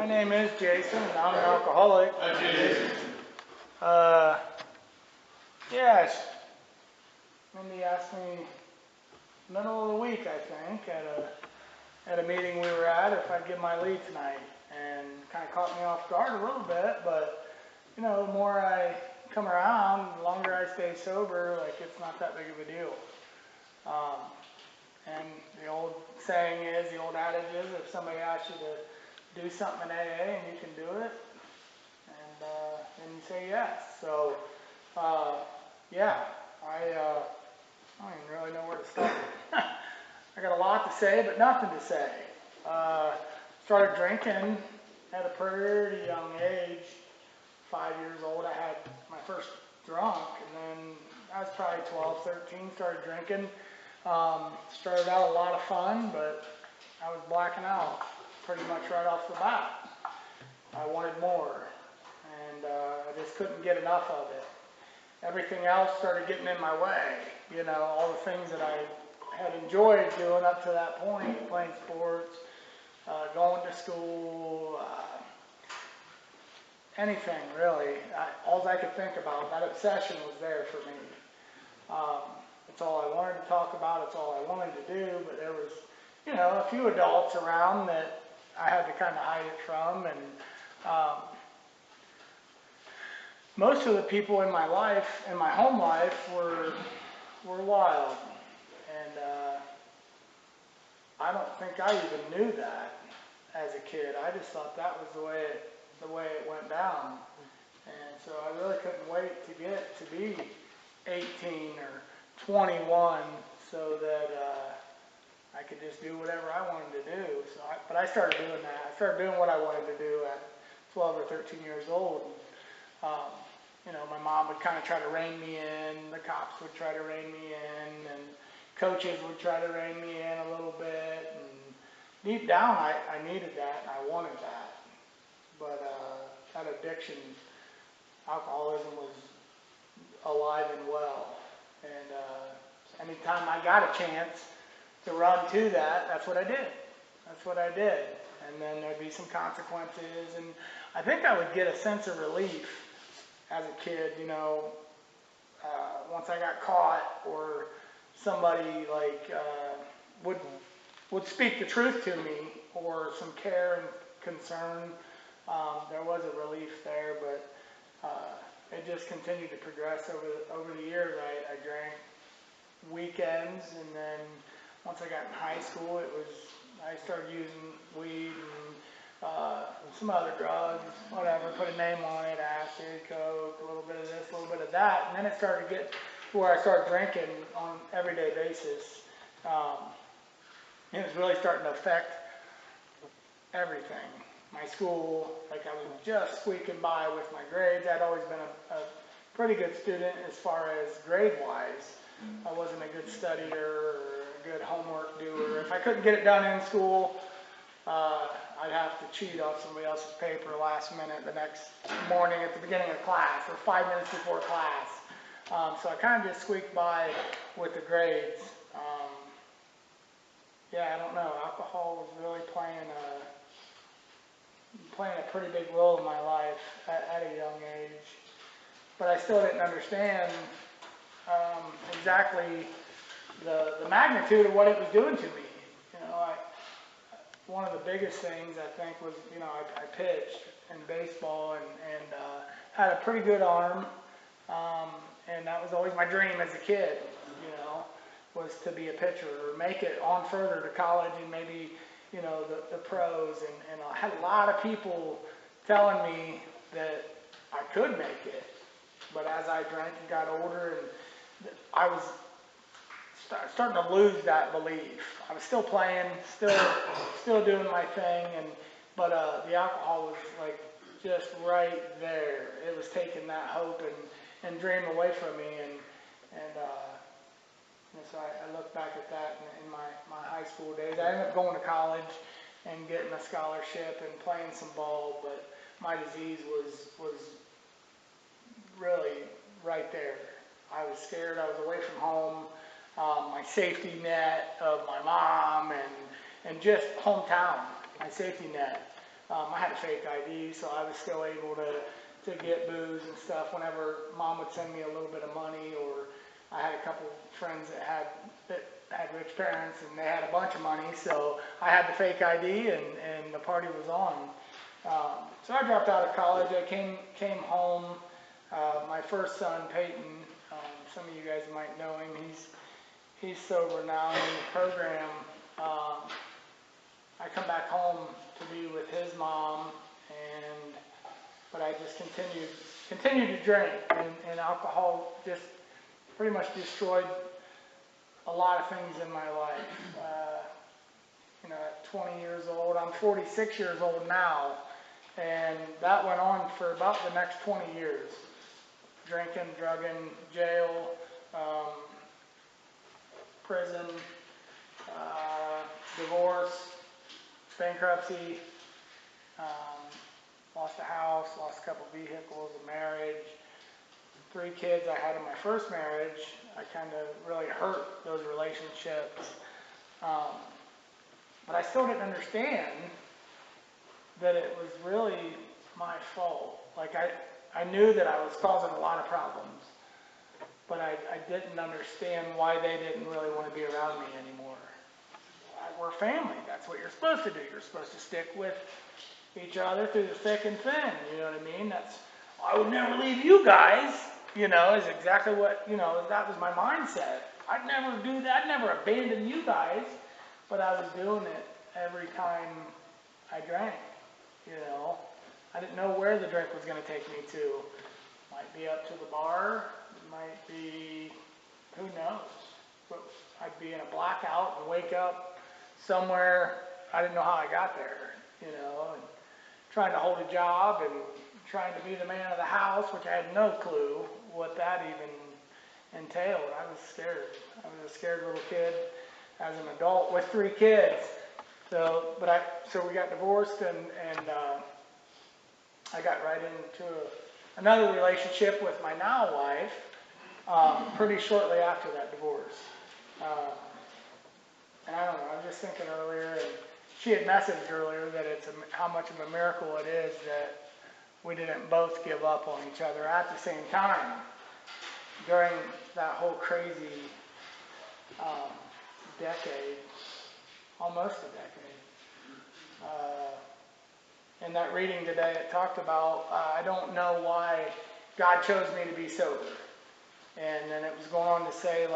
My name is Jason, and I'm an alcoholic. Hi, Jason. Yes, Mindy asked me middle of the week, I think, at a meeting we were at, if I'd give my lead tonight, and kind of caught me off guard a little bit. But you know, the more I come around, the longer I stay sober, like it's not that big of a deal. And the old saying is, the old adage is, if somebody asks you to do something in AA and you can do it, and you say yes. So, yeah, I don't even really know where to start. I got a lot to say, but nothing to say. Started drinking at a pretty young age. 5 years old, I had my first drunk, and then I was probably 12, 13, started drinking. Started out a lot of fun, but I was blacking out pretty much right off the bat. I wanted more, and I just couldn't get enough of it. Everything else started getting in my way, you know, all the things that I had enjoyed doing up to that point, playing sports, going to school, anything really. All I could think about, that obsession was there for me. It's all I wanted to talk about, it's all I wanted to do, but there was, you know, a few adults around that I had to kind of hide it from, and most of the people in my life, in my home life, were wild, and I don't think I even knew that as a kid. I just thought that was the way it went down, and so I really couldn't wait to get to be 18 or 21 so that I could just do whatever I wanted to do. But I started doing that. I started doing what I wanted to do at 12 or 13 years old. You know, my mom would kind of try to rein me in, the cops would try to rein me in, and coaches would try to rein me in a little bit. And deep down, I needed that and I wanted that. But that addiction, alcoholism, was alive and well. And anytime I got a chance to run to that, that's what I did. That's what I did. And then there'd be some consequences, and I think I would get a sense of relief as a kid, you know, once I got caught, or somebody like would speak the truth to me, or some care and concern. There was a relief there, but it just continued to progress over the years. I drank weekends, and then once I got in high school, I started using weed and some other drugs, whatever, put a name on it, acid, coke, a little bit of this, a little bit of that, and then it started to get to where I started drinking on an everyday basis. It was really starting to affect everything. My school, like I was just squeaking by with my grades. I'd always been a pretty good student as far as grade-wise. I wasn't a good studier or a good homework doer. If I couldn't get it done in school, I'd have to cheat off somebody else's paper last minute the next morning at the beginning of class, or 5 minutes before class. So I kind of just squeaked by with the grades. Yeah, I don't know. Alcohol was really playing a pretty big role in my life at a young age. But I still didn't understand exactly the magnitude of what it was doing to me. You know, one of the biggest things I think was, you know, I pitched in baseball and had a pretty good arm, and that was always my dream as a kid, you know, was to be a pitcher or make it on further to college and maybe, you know, the pros. And I had a lot of people telling me that I could make it, but as I drank and got older, and I was starting to lose that belief. I was still playing, still doing my thing, but the alcohol was like just right there. It was taking that hope and dream away from me, and so I look back at that in my high school days. I ended up going to college and getting a scholarship and playing some ball, but my disease was really right there. I was scared. I was away from home. My safety net of my mom and just hometown, my safety net I had a fake ID, so I was still able to get booze and stuff whenever Mom would send me a little bit of money, or I had a couple friends that had rich parents and they had a bunch of money, so I had the fake ID and the party was on. So I dropped out of college. I came home. My first son, Peyton, some of you guys might know him. He's sober now in the program. I come back home to be with his mom, but I just continued to drink, and alcohol just pretty much destroyed a lot of things in my life. At 20 years old, I'm 46 years old now, and that went on for about the next 20 years. Drinking, drugging, jail, prison, divorce, bankruptcy, lost a house, lost a couple vehicles, a marriage, 3 kids I had in my first marriage. I kind of really hurt those relationships. But I still didn't understand that it was really my fault. Like I knew that I was causing a lot of problems, but I didn't understand why they didn't really want to be around me anymore. We're family. That's what you're supposed to do. You're supposed to stick with each other through the thick and thin. You know what I mean? I would never leave you guys, is exactly what, that was my mindset. I'd never do that. I'd never abandon you guys. But I was doing it every time I drank, I didn't know where the drink was going to take me to. Might be up to the bar. It might be, who knows. But I'd be in a blackout and wake up somewhere. I didn't know how I got there, and trying to hold a job and trying to be the man of the house, which I had no clue what that even entailed. I was scared. I was a scared little kid as an adult with 3 kids. So we got divorced, and I got right into another relationship with my now wife pretty shortly after that divorce. And I don't know, I was just thinking earlier, and she had messaged earlier that how much of a miracle it is that we didn't both give up on each other at the same time during that whole crazy decade, almost a decade. In that reading today, it talked about, I don't know why God chose me to be sober. And then it was going on to say,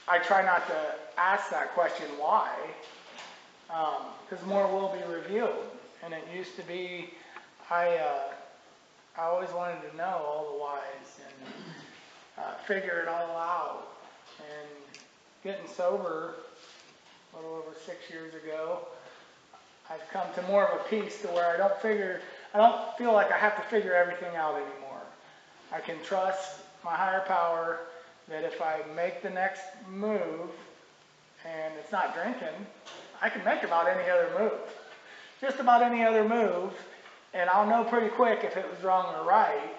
I try not to ask that question, why? Because more will be revealed. And it used to be, I always wanted to know all the whys and figure it all out. And getting sober a little over 6 years ago, I've come to more of a peace to where I don't feel like I have to figure everything out anymore. I can trust my higher power that if I make the next move, and it's not drinking, I can make about any other move. Just about any other move, and I'll know pretty quick if it was wrong or right,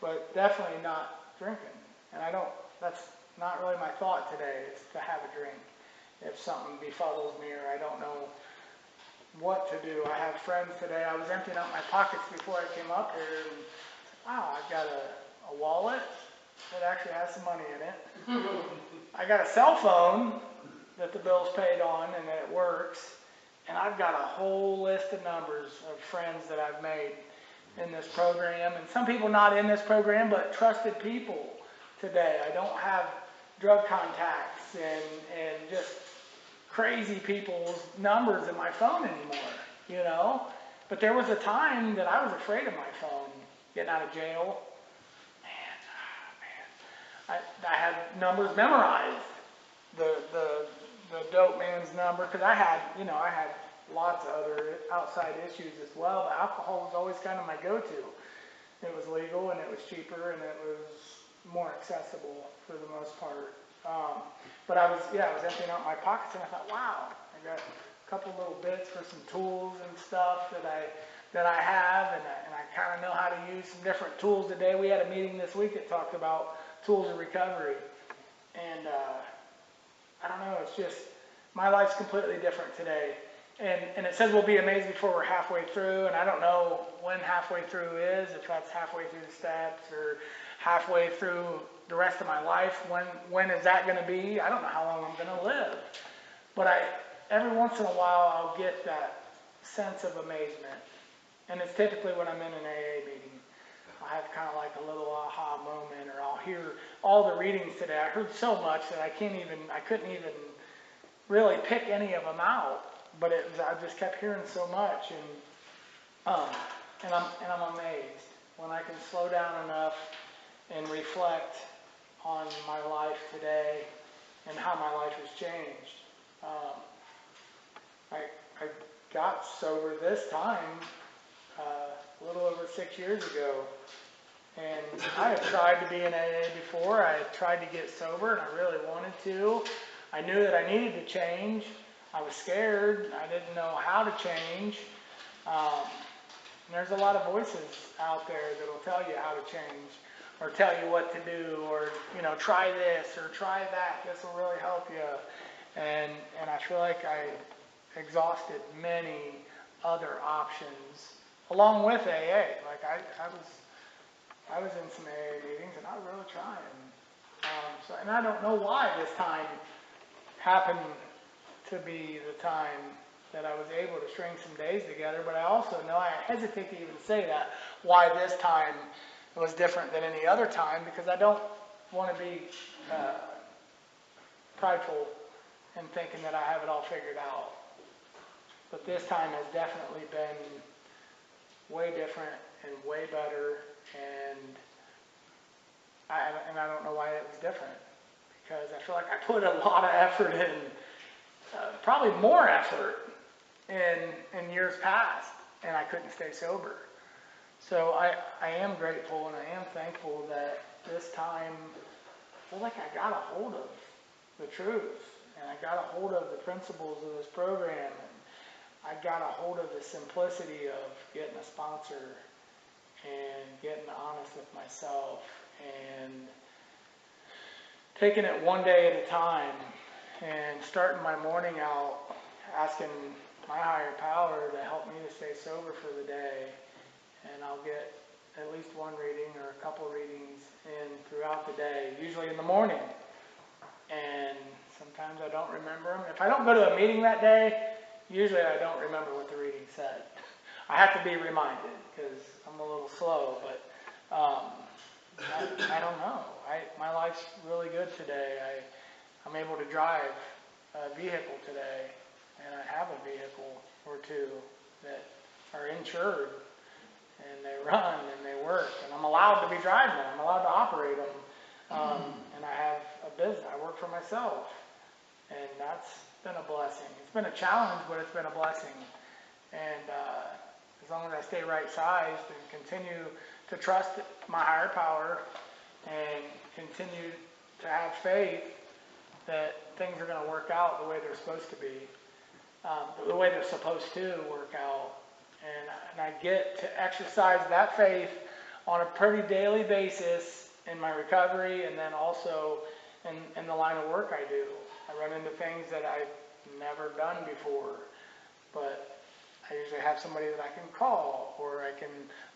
but definitely not drinking. And that's not really my thought today, is to have a drink. If something befuddles me or I don't know what to do. I have friends today. I was emptying out my pockets before I came up here, and wow, I've got a wallet that actually has some money in it. I got a cell phone that the bill's paid on and that it works. And I've got a whole list of numbers of friends that I've made in this program. And some people not in this program, but trusted people today. I don't have drug contacts and just crazy people's numbers in my phone anymore, But there was a time that I was afraid of my phone getting out of jail. Man. I had numbers memorized. The dope man's number, because I had lots of other outside issues as well, but alcohol was always kind of my go-to. It was legal and it was cheaper and it was more accessible for the most part. But I was emptying out my pockets and I thought, wow, I got a couple little bits for some tools and stuff that I have, and I kind of know how to use some different tools today. We had a meeting this week that talked about tools of recovery, and I don't know, it's just, my life's completely different today. and it says we'll be amazed before we're halfway through, and I don't know when halfway through is, if that's halfway through the steps or halfway through the rest of my life. When is that going to be? I don't know how long I'm going to live. But every once in a while I'll get that sense of amazement. And it's typically when I'm in an AA meeting. I have kind of like a little aha moment, or I'll hear all the readings today. I heard so much that I couldn't even really pick any of them out. But I just kept hearing so much, and I'm amazed when I can slow down enough and reflect on my life today and how my life has changed. I got sober this time a little over 6 years ago, and I had tried to be in AA before. I had tried to get sober, and I really wanted to. I knew that I needed to change. I was scared. I didn't know how to change. And there's a lot of voices out there that will tell you how to change, or tell you what to do, or try this or try that. This will really help you. And I feel like I exhausted many other options along with AA. Like I was in some AA meetings, and I was really trying. And I don't know why this time happened to be the time that I was able to string some days together, but I also know, I hesitate to even say that, why this time was different than any other time, because I don't want to be prideful and thinking that I have it all figured out. But this time has definitely been way different and way better, and I don't know why it was different, because I feel like I put a lot of effort in, probably more effort in years past, and I couldn't stay sober. So I am grateful and I am thankful that this time, I feel like I got a hold of the truth, and I got a hold of the principles of this program, and I got a hold of the simplicity of getting a sponsor and getting honest with myself and taking it one day at a time, and starting my morning out asking my higher power to help me to stay sober for the day. And I'll get at least one reading or a couple readings in throughout the day, usually in the morning. And sometimes I don't remember them. If I don't go to a meeting that day, usually I don't remember what the reading said. I have to be reminded because I'm a little slow, but I don't know. My life's really good today. I'm able to drive a vehicle today, and I have a vehicle or two that are insured, and they run and they work, and I'm allowed to be driving them. I'm allowed to operate them, and I have a business. I work for myself, and that's been a blessing. It's been a challenge, but it's been a blessing. And as long as I stay right-sized and continue to trust my higher power and continue to have faith that things are going to work out the way they're supposed to be, the way they're supposed to work out. And I get to exercise that faith on a pretty daily basis in my recovery, and then also in the line of work I do. I run into things that I've never done before, but I usually have somebody that I can call, or I can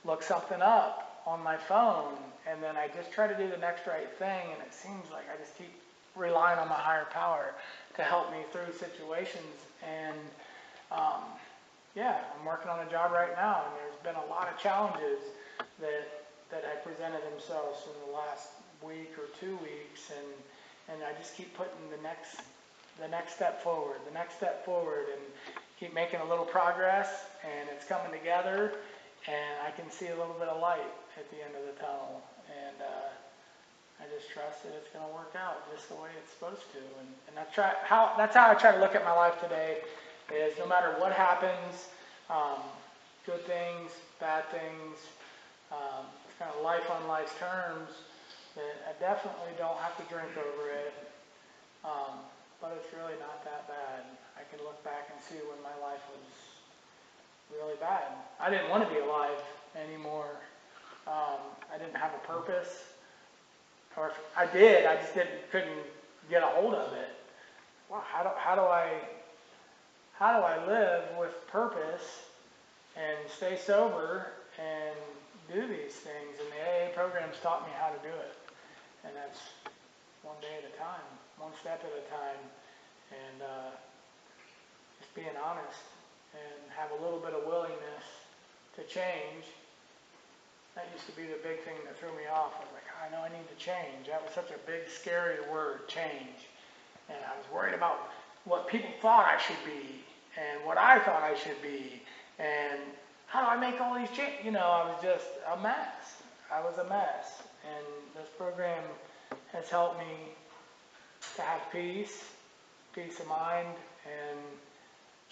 look something up on my phone, and then I just try to do the next right thing, and it seems like I just keep relying on my higher power to help me through situations. And I'm working on a job right now, and there's been a lot of challenges that have presented themselves in the last week or 2 weeks, and I just keep putting the next step forward, and keep making a little progress, and it's coming together, and I can see a little bit of light at the end of the tunnel, and I just trust that it's going to work out just the way it's supposed to. And that's how I try to look at my life today, is no matter what happens, good things, bad things, it's kind of life on life's terms, that I definitely don't have to drink over it, but it's really not that bad. I can look back and see when my life was really bad. I didn't want to be alive anymore. I didn't have a purpose. Or if I did, I just couldn't get a hold of it. Wow, how how do I live with purpose and stay sober and do these things? And the AA programs taught me how to do it. And that's one day at a time, one step at a time, and just being honest and have a little bit of willingness to change. That used to be the big thing that threw me off. I was like, I know I need to change. That was such a big, scary word, change. And I was worried about what people thought I should be and what I thought I should be. And how do I make all these changes? You know, I was just a mess. I was a mess. And this program has helped me to have peace of mind, and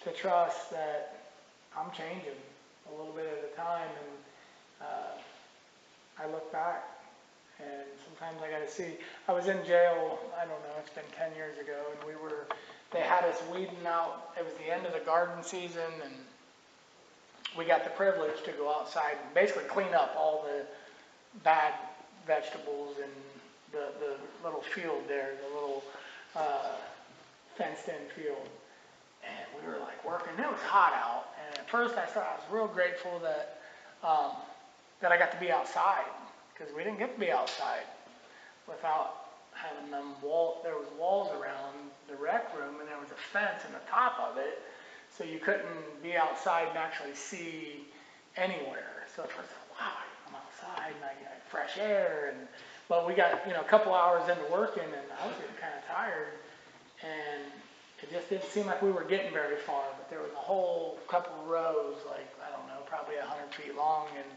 to trust that I'm changing a little bit at a time. And I look back, and sometimes I got to see. I was in jail, I don't know, it's been 10 years ago, and they had us weeding out. It was the end of the garden season, and we got the privilege to go outside and basically clean up all the bad vegetables in the little field there, the little fenced-in field. And we were like working. It was hot out, and at first I was real grateful that I got to be outside, because we didn't get to be outside without having them there was walls around the rec room, and there was a fence in the top of it, so you couldn't be outside and actually see anywhere. So at first I thought, wow, I'm outside and I get fresh air, but we got a couple hours into working, and I was getting kind of tired, and it just didn't seem like we were getting very far. But there was a whole couple of rows, like, I don't know, probably 100 feet long, and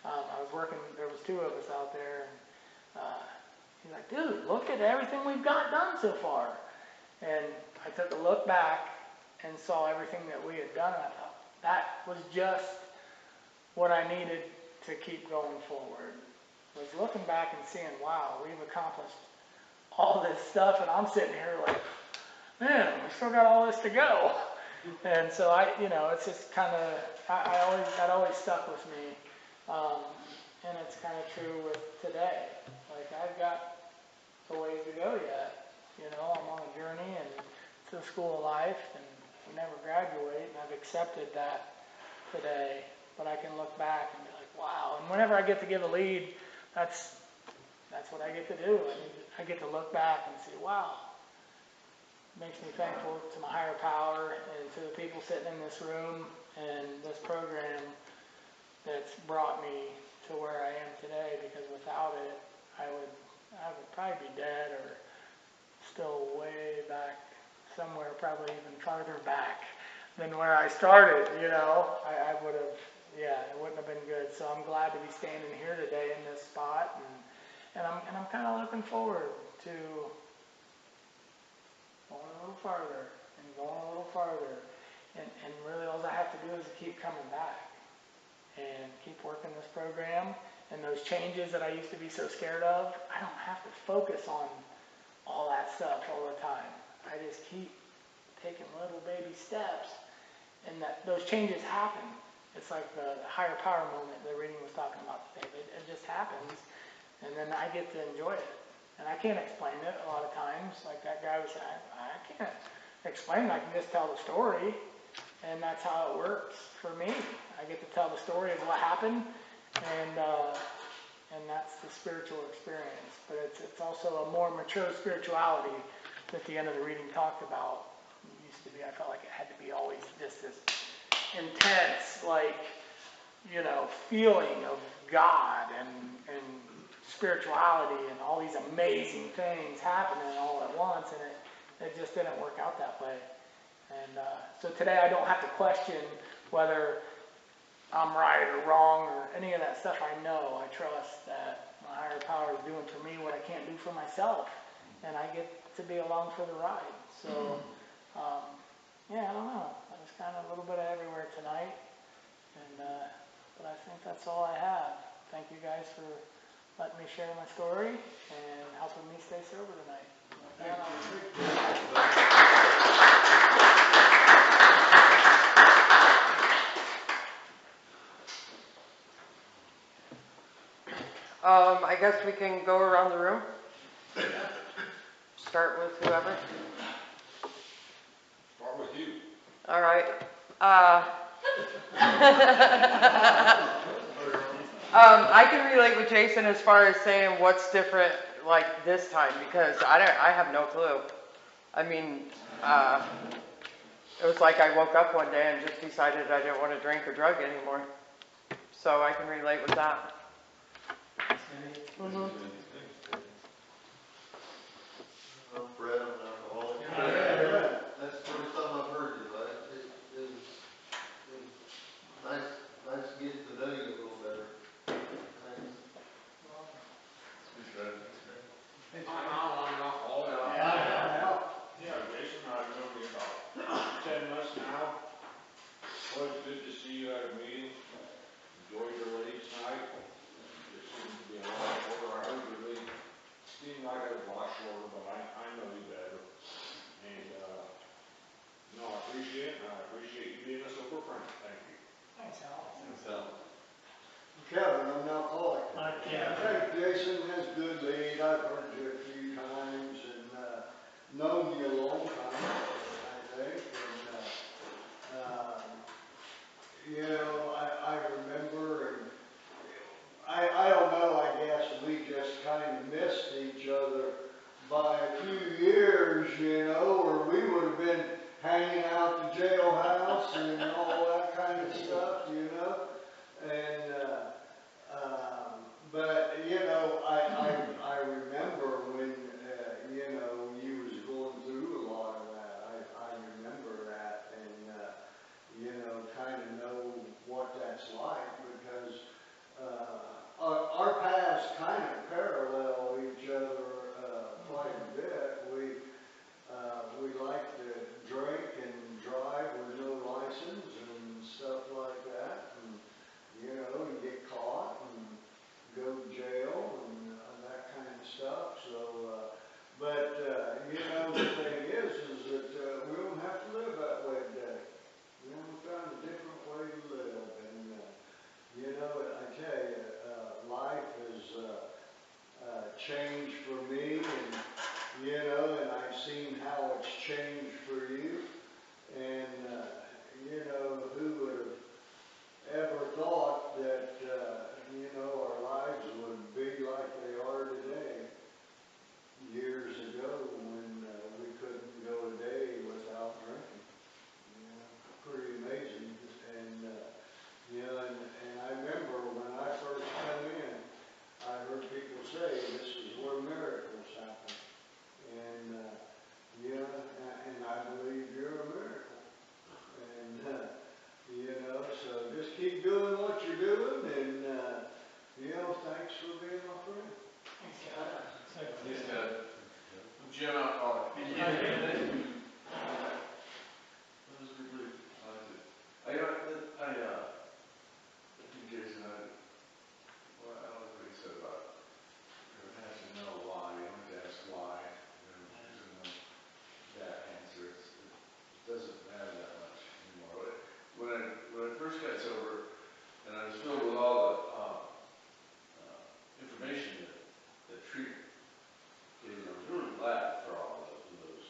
I was working, there was two of us out there, and he's like, dude, look at everything we've got done so far. And I took a look back and saw everything that we had done, and I thought, that was just what I needed to keep going forward. Was looking back and seeing, wow, we've accomplished all this stuff, and I'm sitting here like, man, we still got all this to go. And so it's just kind of, that always stuck with me. And it's kind of true with today. Like, I've got a ways to go yet. I'm on a journey and to the school of life, and we never graduate, and I've accepted that today. But I can look back and be like, wow. And whenever I get to give a lead, that's what I get to do. I get to look back and see, wow. It makes me thankful to my higher power and to the people sitting in this room and this program that's brought me to where I am today, because without it, I would probably be dead, or still way back somewhere, probably even farther back than where I started. I would have, it wouldn't have been good. So I'm glad to be standing here today in this spot, and I'm kind of looking forward to going a little farther and going a little farther, and really all I have to do is keep coming back and keep working this program. And those changes that I used to be so scared of, I don't have to focus on all that stuff all the time. I just keep taking little baby steps, and those changes happen. It's like the higher power moment the reading was talking about today. It just happens, and then I get to enjoy it. And I can't explain it a lot of times. Like that guy was saying, I can't explain it. I can just tell the story, and that's how it works for me. I get to tell the story of what happened, and that's the spiritual experience. But it's also a more mature spirituality that the end of the reading talked about. It used to be, I felt like it had to be always just this intense, feeling of God and spirituality and all these amazing things happening all at once, and it just didn't work out that way. And so today I don't have to question whether I'm right or wrong or any of that stuff. I know, I trust that my higher power is doing for me what I can't do for myself, and I get to be along for the ride. So, I don't know. I was kind of a little bit of everywhere tonight, but I think that's all I have. Thank you guys for letting me share my story and helping me stay sober tonight. I guess we can go around the room. Start with whoever. Start with you. All right. Uh, I can relate with Jason as far as saying what's different like this time because I have no clue. I mean, it was like I woke up one day and just decided I didn't want to drink or drug anymore. So I can relate with that. Mm-hmm. Well, Fred, I'm an alcoholic. That's the first time I've heard you, but it's nice getting to know you a little better. Thanks. I'm an alcoholic. Yeah, Jason, I've known you about 10 months now. Always good to see you at a meeting. Enjoyed your ladies' night. It seemed to be a lot shorter. I heard your lead seemed like it was a lot shorter, but I know you better. And, no, I appreciate it, and I appreciate you being a sober friend. Thank you. Thanks, Al. Thanks, Al. Kevin, I'm an alcoholic. Hi, Kevin. Hey, Jason, that's good lead. I've heard you a few times and known you a long time, I think. And, you know, I remember, and I don't know, I guess we just kind of missed each other by a few years, you know, or we would have been hanging out the jailhouse and all that kind of stuff, you know. And, but, you know, I remember when, you know, you was going through a lot of that. I remember that and, you know, kind of know what that's like because our paths kind of parallel each other quite a bit. We like to drink and drive with no license and stuff like that. And, you know, and get caught and go to jail and that kind of stuff. So, but, you know, the thing is that we don't have to live that way today. You know, we found a different way to live. And, you know, I tell you, life has changed for me. And, you know, and I've seen how it's changed for you. And, you know, who would have ever thought that, you know, our lives would be like they are today. Years ago when we couldn't go a day without drinking. You know, pretty amazing. And, you know, and I remember when I first come in, I heard people say this is where miracles happen. And, you know, and I believe you're a miracle. And, you know, so just keep doing what you're doing, and, you know, thanks for being my friend. Thanks, Kevin. Yes, Ted. I'm Jim Alcoholic. That was a good lead. I liked it. I think Jason, well, I like what he said about you don't have to know why, you don't have to ask why. You know, there's no that answer. It doesn't matter that much anymore. When I first got sober, and I was filled with all the information that treatment gave me, I was really glad for all of those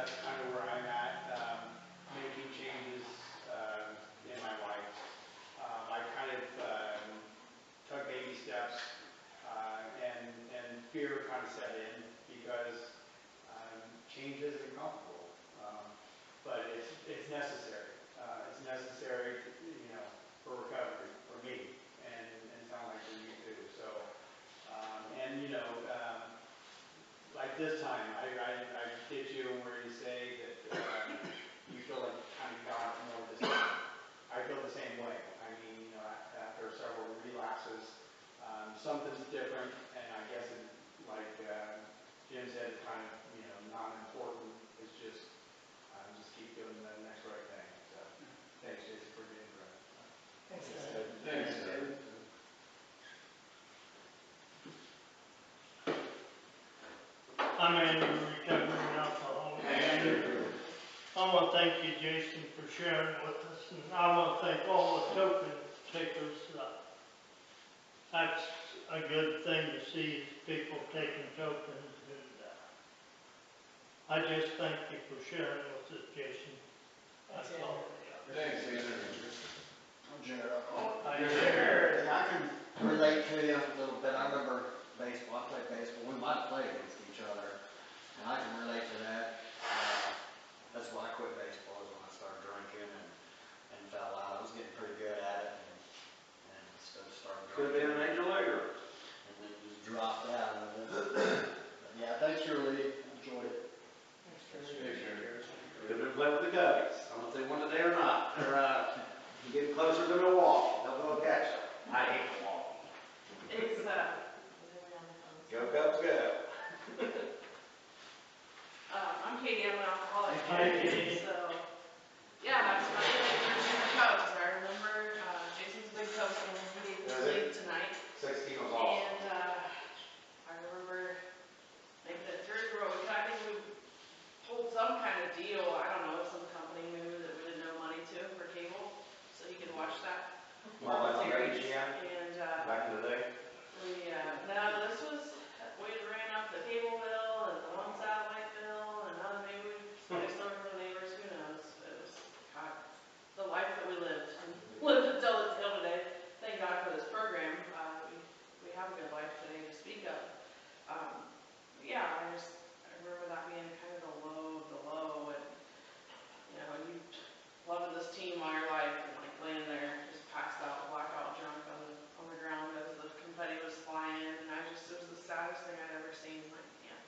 that's kind of where I'm at, making changes, in my life. I kind of, took baby steps, and fear kind of set in because, change isn't comfortable. But it's necessary. It's necessary, for recovery, for me, and sound like for you too. So, like this time, I get you where you say that, you feel like you kind of got more this time. I feel the same way. I mean, after several relapses, something's different, and I guess it, like, Jim said, it's kind of, not important. It's just keep doing the next right thing. So, thanks, Jason, for being here. Thanks, Ed. Thanks, David. I'm Andrew, recovering alcoholic. I want to thank you, Jason, for sharing with us, and I want to thank all the token takers. That's a good thing to see, is people taking tokens, and I just thank you for sharing with us, Jason. That's all. Thanks, Andrew. I'm Jared. Hi, Jared. Yeah, I can relate to you a little bit. I remember baseball. I played baseball. We might have played against each other, and I can relate to that. That's why I quit baseball, is when I started drinking and fell out. I was getting pretty good at it, and started Could have drinking. been a major leaguer. And then just dropped out of it. But yeah, thanks for your lead. Enjoyed it. Thanks, Jared. Could have been playing with the Cubbies. I don't know if they won today or not. They're getting closer to Milwaukee. They'll go catch them. I hate Milwaukee. Is everybody on their phones? Go Cubs, go. I'm Katie, I'm an alcoholic. Hi, Katie. So, yeah, that's funny that you mentioned the Cubs. I remember, Jason's a big Cubs fan. He gave me Is the it? lead tonight. 16 was awesome. And, I remember making it through, I think we pulled some kind of deal. I don't know, some company maybe that we didn't owe money to for cable, so he could watch that Well, World that's on Series. WGN? And, Back in the day? no, this was, we ran up the cable bill and the one satellite bill, and maybe we spiced over the neighbors, who knows? It was, God, the life that we lived, and lived until today. Thank God for this program. We have a good life today to speak of. Yeah, I remember that being kind of the low of the low, and, you loving this team all your life, and like laying there, just passed out, blackout drunk on the ground as the confetti was flying, and it was the saddest thing I'd ever seen, like, man.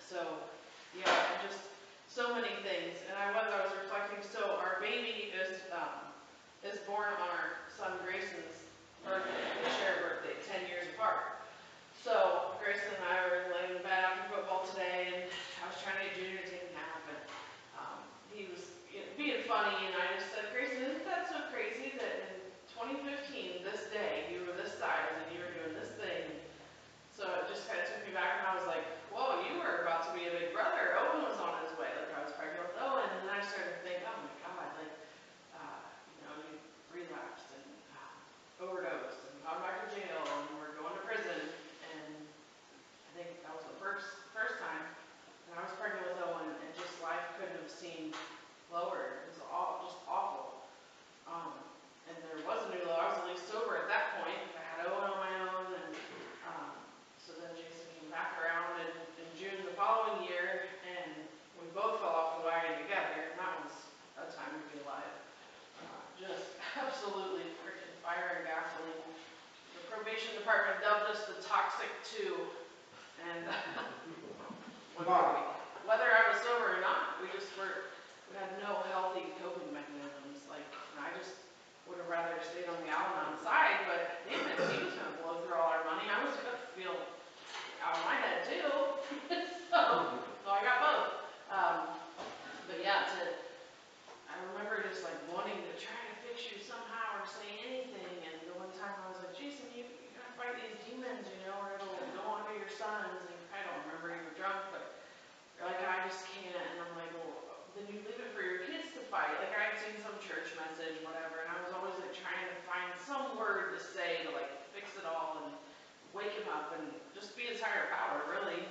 So, yeah, and just so many things, and I was reflecting, so our baby is born on our son Grayson's birthday. We share a birthday, 10 years apart. So, Grayson and I were laying in bed after football today, and I was trying to get Junior to take a nap, and he was being funny, and I just said, Grayson, isn't that so crazy that in 2015, this day, you were this size, and you were doing this thing? So it just kind of took me back, and I was like, whoa, you were about to be a big brother. Owen was on his way. Like, I was pregnant with Owen, and then I started to think, oh my God, like, you relapsed and overdosed and gone back to jail, and we're going to prison. And I think that was the first time. And I was pregnant with Owen, and just life couldn't have seemed lower. It was just awful. And there was a new low. I was at least sober at that point. I had Owen on my own, and so then Jason came back around in June the following year, and we both fell off the wagon together, and that was a time to be alive. Just absolutely freaking fire and gasoline. The probation department dubbed us the Toxic Two, and whether I was sober or not, we had no healthy coping mechanisms. Like, I just would have rather stayed on the Al-Anon side, but damn it, he was going to blow through all our money. I was going to feel out of my head too. so I got both. But yeah, I remember just like wanting to try to fix you somehow or say anything. And the one time I was like, Jason, you gotta fight these demons, or it'll go onto your sons. And I don't remember, you were drunk, but you're like, I just can't. And I'm like, well, then you leave it for your kids to fight. Like, I had seen some church message, whatever, and I was always like trying to find some word to say to like fix it all and wake him up and just be his higher power, really.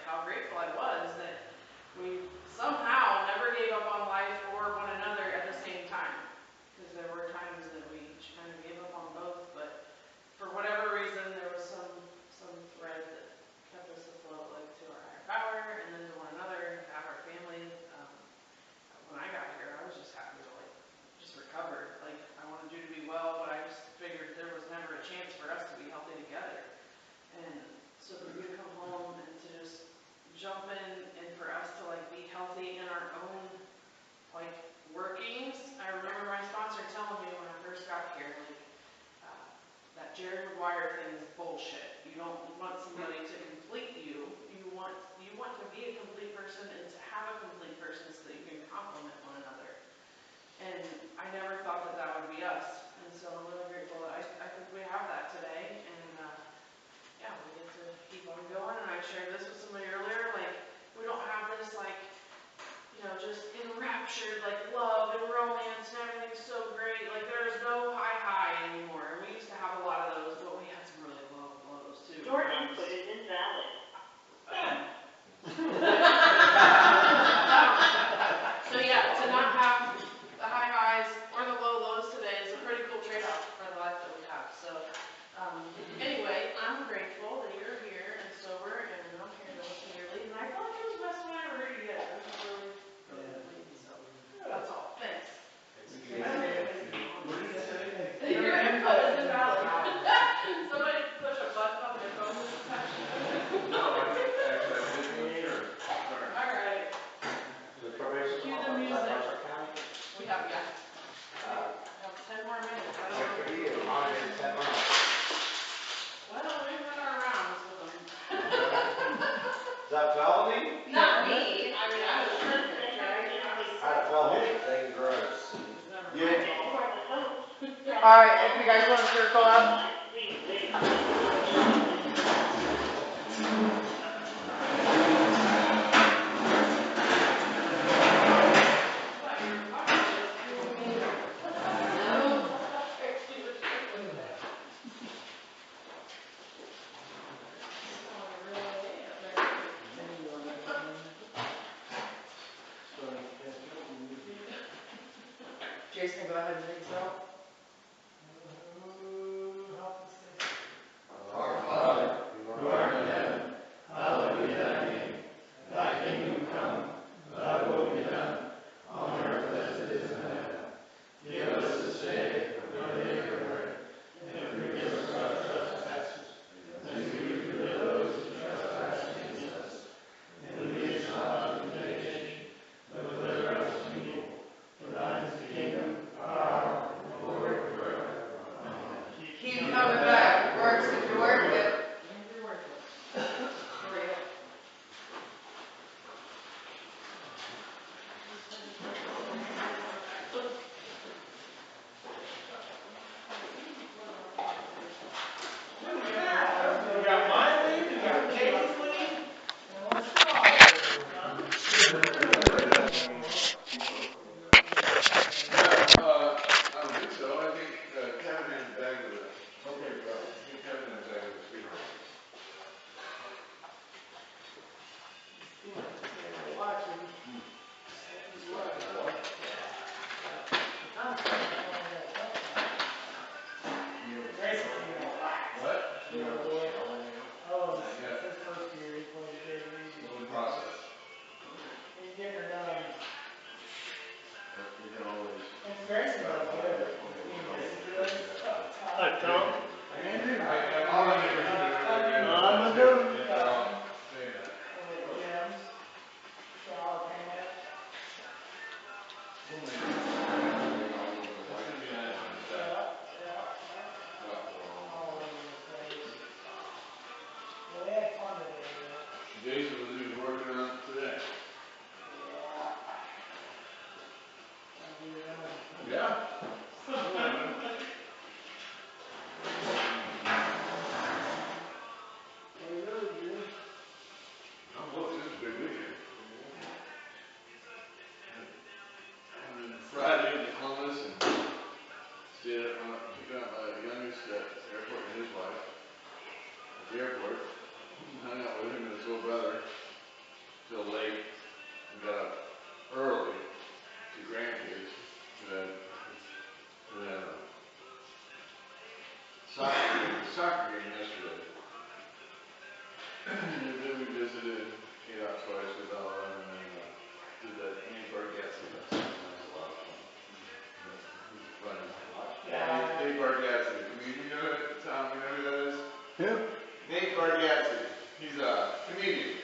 how grateful I was that we somehow never gave up on life or one another at the same time. Because there were times that we each kind of gave up on both, but for whatever reason, there was some thread that kept us afloat, like to our higher power, and then to one another, and to have our family. When I got here, I was just happy to like just recover. Like I wanted you to be well, but I just figured there was never a chance for us to be healthy together. And so for you to come home and to just jump in, and for us to like be healthy in our own like workings. I remember my sponsor telling me when I first got here, like that Jared McGuire thing is bullshit. You don't want somebody to complete you. You want to be a complete person and to have a complete person so that you can complement one another. And I never thought that that would be us. And so I'm really grateful that I think we have that today. And yeah, we get to keep on going. And I shared this with somebody earlier. Like we don't have this like, you know, just enraptured like love and romance and everything's so great. Like there's no high anymore. And we used to have a lot of those, but we had some really low lows too. Your input is invalid. So yeah, to not have the high highs or the low lows today is a pretty cool trade-off for the life that we have. So anyway, I'm grateful that you're here and sober, and I'm here to listen to your lead. And I feel like it was the best one I ever heard you get. It was really good lead. So that's all. Thanks. Your input is invalid. Somebody push a button on their phone this time. No, actually, I didn't, sure. Sorry. All right. The probation, Cue the is that music. Mercer County? We have, yeah. We have 10 more minutes. I don't Good know. for you, monitor 10 minutes. Well, we've had our rounds with them. Is that felony? Not me. I mean, I was perfect, right? I had a felony, thing gross. You, Alright, if you guys want to circle up. Please wait. Jason, go ahead and take us out. Our Father, who art in heaven, hallowed be thy name. Thy kingdom come, thy will be done, on earth as it is in heaven. Give us this day our daily bread, and forgive us our trespasses, as we forgive those who trespass against us. And lead us not into temptation, but deliver us from evil. For thine is the kingdom, power, and glory forever. Amen. Keep coming back. Works if you're worth it. If you're worth it. For real. You got my lead, you got Katie's lead, and what's the I don't think so. I think Kevin has a bag with it. Okay, bro. I think Kevin has a bag with a speaker. watching? Grayson seemed relaxed. What? Oh, Not yet. it's his first year, he played JV. Still in process. He's getting her done. But we can always. And Grayson does good. He misses this. Hi, Tom. Andrew. All I never do is I'm a dude. say that. Gems. Shower pan. It's gonna be nice when it's done. Yeah. Not for long. All over the place. Yeah, we had fun today, but. Jason was even working on it today. Yeah. Gotta get it done. Yeah. What are you really doing? I'm booked. This is a big weekend. Friday in Columbus and picking up my youngest at the airport and his wife at the airport. Hung out with him and his little brother. till late. We got up early to grandkids, and then soccer game yesterday. And then we visited, ate out twice with Ella, and then did that Nate Bargatze lesson. That was a lot of fun. It was fun. Yeah. Nate Bargatze, the comedian, you know it? Tom, you know who that is? Who? Nate Bargatze. He's a comedian.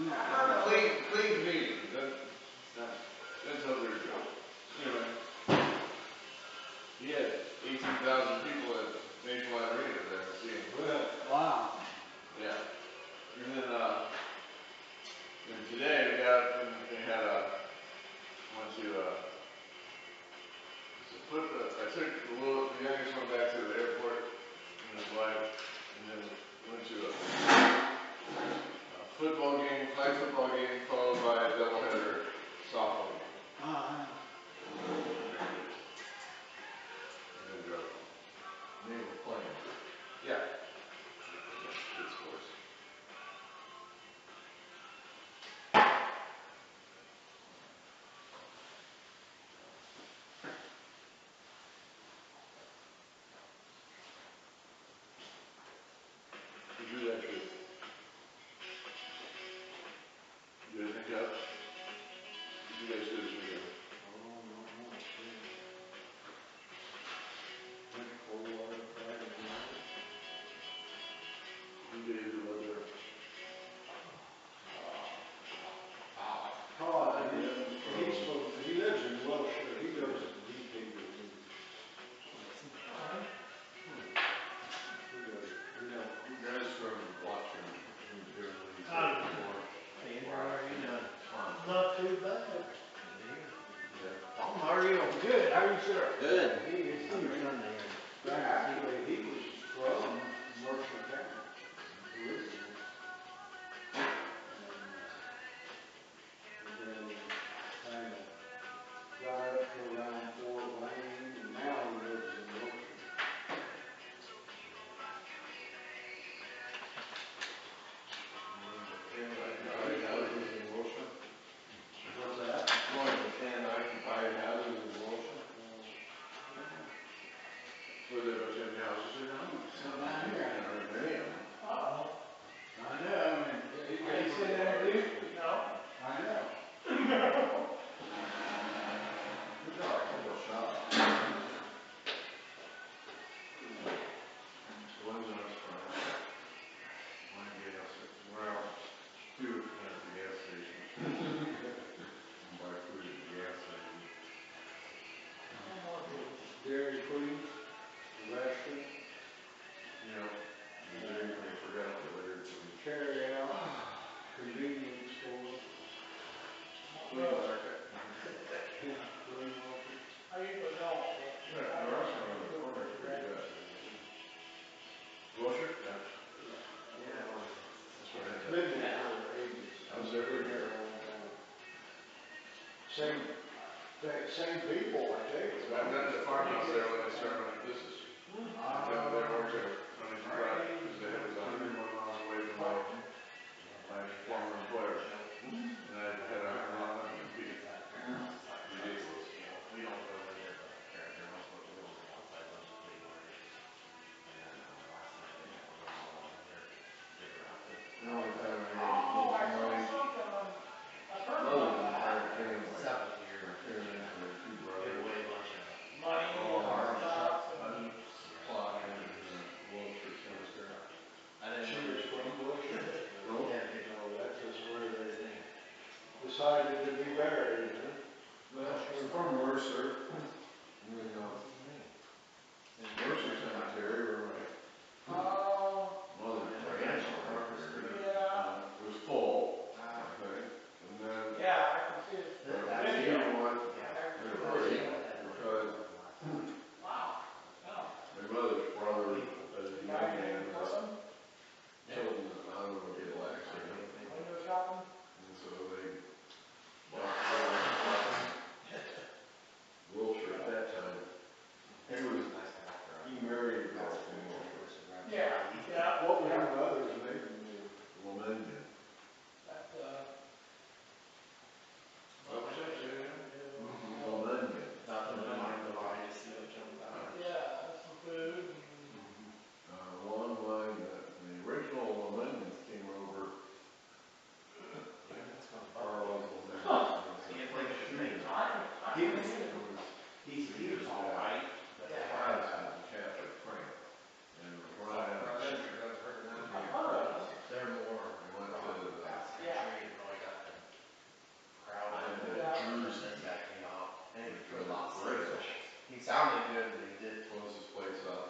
Clean comedian. That's how they're doing. Anyway, he had 18,000 people at Nationwide Arena there to see him. Wow. Yeah. And then today we got up and they had went to I took the youngest one back to the airport and his wife, and then went to a football game, flag football game, followed by a doubleheader softball game. And then drove home. They were playing. Yeah. Good scores. You do that good. You guys think up? You guys do this weekend. You guys do what there? Todd, he lives in Wilshire, he goes to DP with me. You guys from Watson, from Beverly, Howdy. Hey, Andrew, how are you doing? Not too bad. Tom, how are you? Good, how are you, sir? Good. Actually, he was from Mercer County originally. And then kind of got up to around Fort Wayne, and now he lives in Wilshire. What's that? One of the 10 occupied houses in Wilshire. Were there a bunch of empty houses there now? So down here. There aren't many of them. I know, and Can you say that, dude? No. I know. We got a couple of shops. One's in us front. One gas station. Well, two at the gas station. And buy food at the gas station. Dairy Queen, the restaurant, Yeah. And then I forgot the later to be carry out, convenience store, flea market. flea market. I usually don't, but. Yeah, the restaurant on the corner is pretty good. Wilshire? Yeah. That's where I had that. Been there for ages. I was there for a year. Same, same people, I tell you. I rented a farmhouse there when I started my business. I got there, worked there, running the product, because it was 101 miles away from my former employer. And I had a non-compete. Ridiculous. We don't go in there, but girls, but we don't go outside much of the market. And last night they had one all over there. They were out there. The only time I had Oh, I saw my something on, I've heard other about than that. prior family. 7th year. My parents, my two Give brothers. away a bunch of Money and stuff and. Plot in Wilshire Cemetery. I didn't She know. was from Wilshire. No? Yeah, big No, that's just where they decided to be buried, huh? Well, we're from Mercer. And then, Mercer Cemetery, where my mother's grandmother was buried. Yeah, It was full, I think. And then, yeah, I can see it. the Video. senior one, Yeah. they were hurting because Wow, yeah. my mother's brother, as a Guy young came man, for was them, killed in an automobile accident. window shopping. And so they bought the Wilshire at that time. He married a girl from Wilshire. Yeah, yeah. What was your mother's maiden name? Lamendian. That's,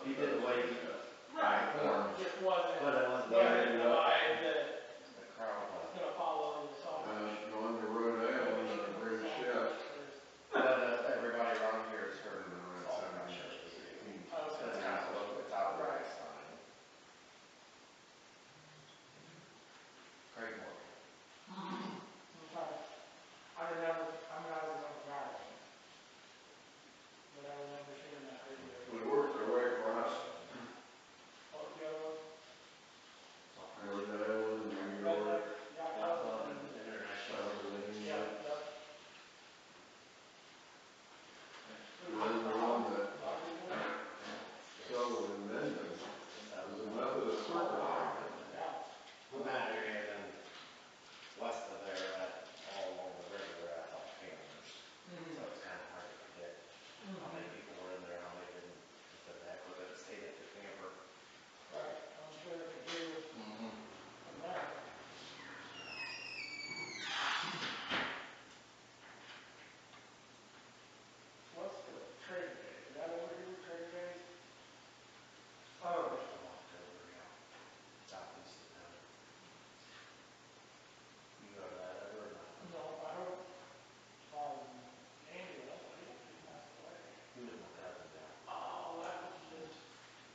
He did the way he Right. performed, Just wasn't, but it wasn't wasn't the the vibe that the crowd. is gonna follow the song. Going to Rhode Island on a cruise ship. But everybody around here is heard Around salt crusher. 17, 18. So it's kind of a little, it's out of right time. Craig Morgan. Okay. I remember, I mean, I was a young guy then, but I remember seeing that radio. We worked our way across What was the other one? Salt Rhode crusher. Island, New Redneck, York, Yacht Yacht Club. Club and International. Yep, yep. and then the one that settled in Mendon was a Methodist circuit line. Yeah. In that area, then west of there, all along the river, that's all campers. So it's kind of hard to predict how many people were in there, how many didn't. Because the equipment stayed at the camper. Right, I'm sure they could do from there. What's the Trader Day? Is that over here, Trader Days? Oh. First of October, yeah. Southeast of town. You go to that ever or not? No, I heard, Andy went, but he passed away. He was my cousin, yeah. Oh, that was just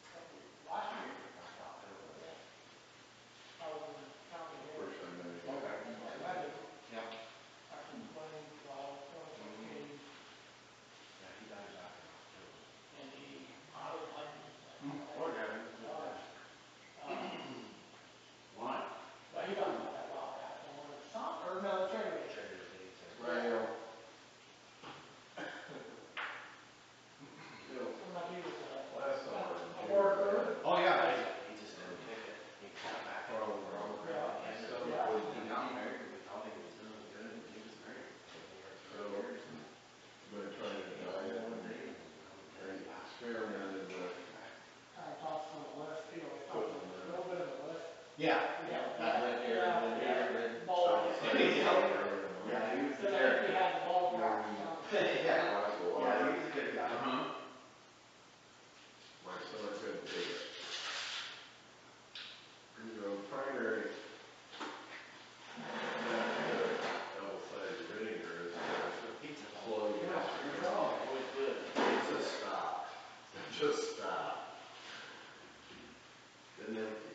a couple, last year? Last October, yeah. I was in county here. First time I knew. Okay. I met him Yeah. back in 2012, 2013, Yeah, he died back in October. and I was like him. Oh, yeah, he was a good guy. Why? But he talking about that wild cat thing, or some, or no, the Trader Day. Trader Days. Well, Well, he was last summer, a worker. Oh, yeah. He just didn't pick it. He got back in Carl the Brown, program. Yeah. And Yeah. he got married, and we thought he was doing good, and he was great. so been trying to diet and experimented with Kind of tossed on the list, you know, a little bit of a list. Yeah. Yeah. I lived here, and then here, and. Ball. Yeah, he was So the then he character. had the ball drop. Yeah. glass of Yeah, water. he was a good guy. My son couldn't take it. You know, primary double-sided vinegar is Pizza. slow gas. Always good. Just stop. Just stop. Then empty.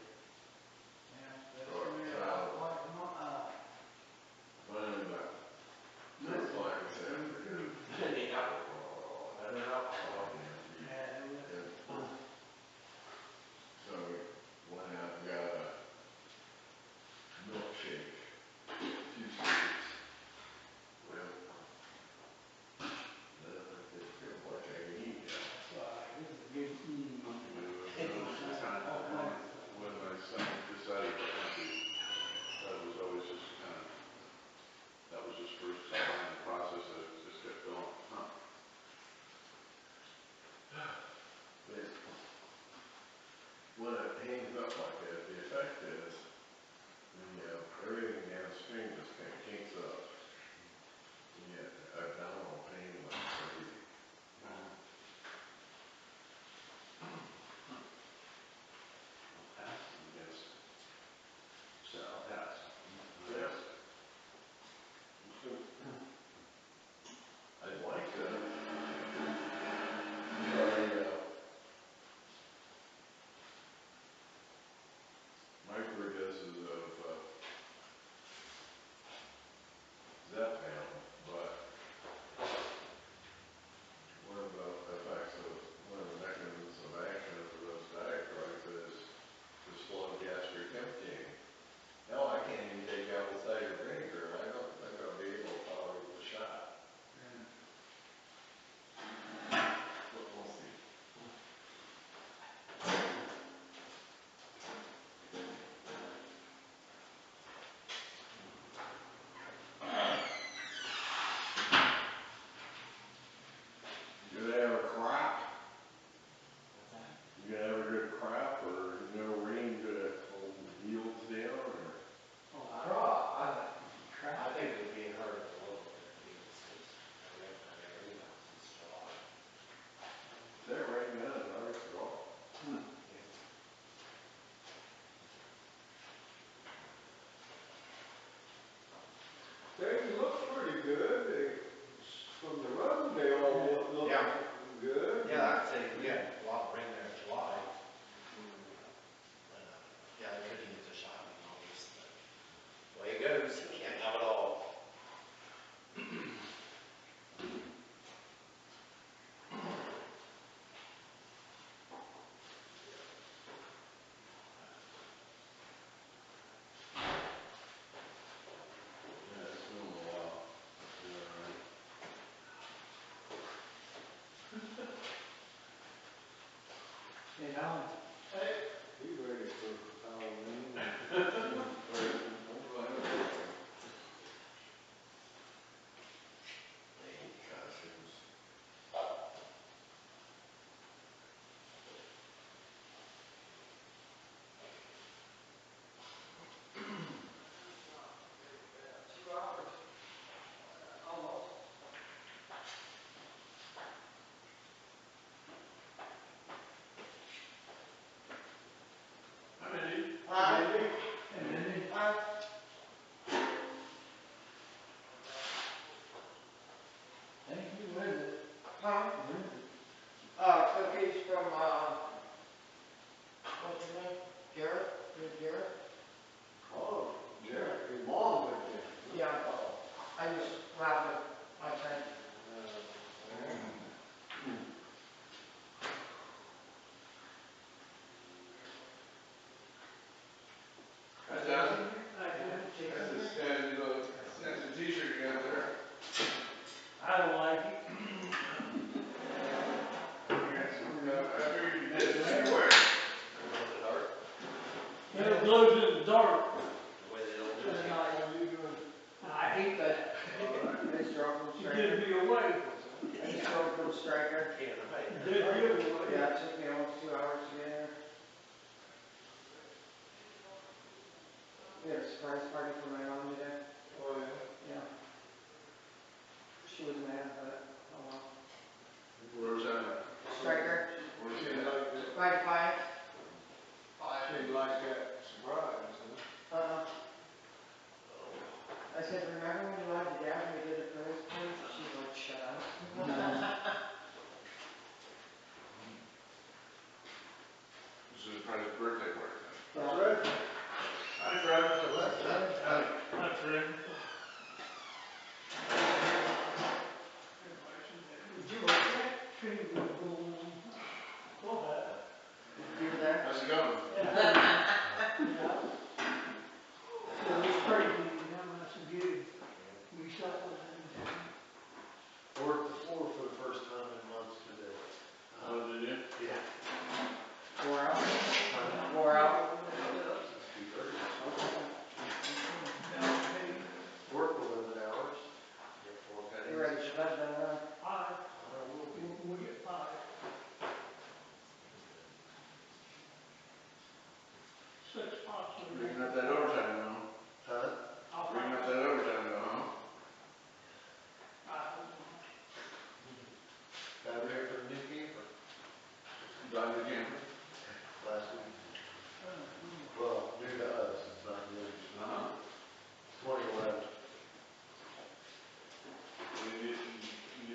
Finally about 2 o'clock this afternoon. Better than alcohol. So we went out and got a milkshake, 2 scoops. Well, then I didn't feel like I could eat yet. When my son decided to empty, that was always just kind of, that was his first time in the process that it just kept going, huh? But when it hangs up like that, the effect is, everything downstream just kind of kinks up. You get abdominal pain like crazy. Yes. So. Yes. Yes. I'd like to try, He's ready for Halloween. Well, I know this one. Costumes. Hi, Mindy. Hi. And then they Hi. thank you, what is it? Huh? What is it? Cookies from, what's his name? Garrett? Is it Garrett? Oh, Jared, his mom went there. Yeah. Oh. I just laughed at my friend. Hi, John. Jason That's a here? snazzy little, snazzy t-shirt you got there. I don't like it. I figured you did. What you wear? It glows in the dark. The way they don't do At it. night. I hate that. Hey, Stroke It Striker. gives me away. Hey, Stroke Striker. Can't hide. It gives me away. Yeah, it took me almost 2 hours to get here. We had a surprise party for my mom today. Oh, yeah. Yeah. She was mad, but oh well. Where's that? Striker, Where's She that? liked it. right defiant. She liked that surprise, huh? I said, remember when you lied to Dad when we did it for his place? She's like, shut up. This is Fred's birthday party then. That's right. Hi, Fred. Hi, Fred. Did you like that? Tree was going on. Well, You were there? How's it going? yeah. Yeah. It was crazy, you know, I said, you, we shot one of them down. Worked the floor for the first time in months today. Oh, did you? Yeah. Wore out? Wore out? I've been up since 2:30. Down the page. Worked 11 hours. Get 4 You pennies. ready for bed then, huh? Five, I will be. we'll get five. 6 pots. we Bringing make up that it. overtime now. Huh? I'll Bringing find up that overtime now, huh? I hope not. Got ready for the new camper Buying the camper? last week. Well, new to us, it's not new. Uh-huh. 2011.